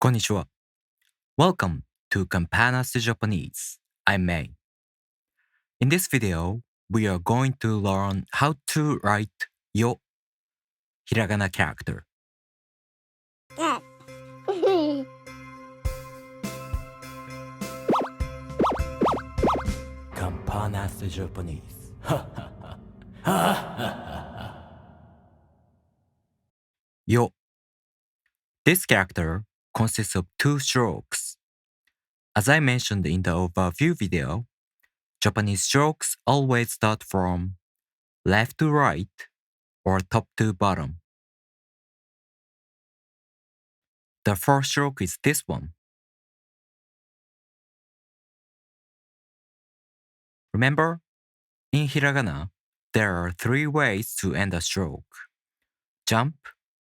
Konnichiwa. Welcome to Campanas Japanese. I'm May. In this video, we are going to learn how to write Yo Hiragana character. Campanas Japanese. Yo. This character consists of two strokes. As I mentioned in the overview video, Japanese strokes always start from left to right or top to bottom. The first stroke is this one. Remember, in hiragana, there are three ways to end a stroke: jump,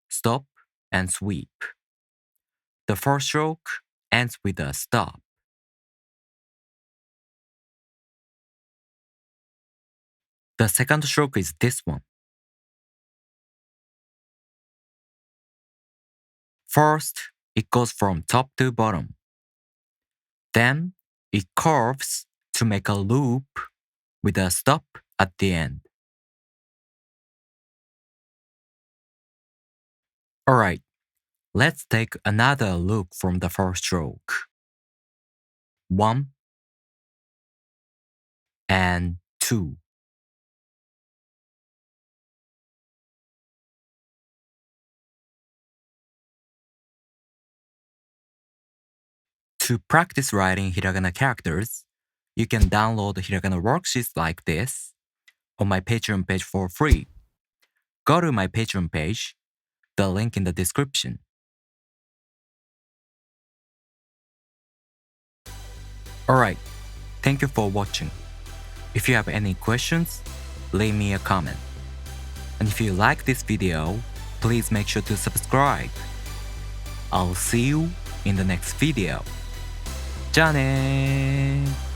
stop, and sweep. The first stroke ends with a stop. The second stroke is this one. First, it goes from top to bottom. Then, it curves to make a loop with a stop at the end. Alright, let's take another look from the first stroke. 1 and 2. To practice writing hiragana characters, you can download hiragana worksheets like this on my Patreon page for free. Go to my Patreon page, the link in the description. Alright, thank you for watching. If you have any questions, leave me a comment. And if you like this video, please make sure to subscribe. I'll see you in the next video. じゃあねー。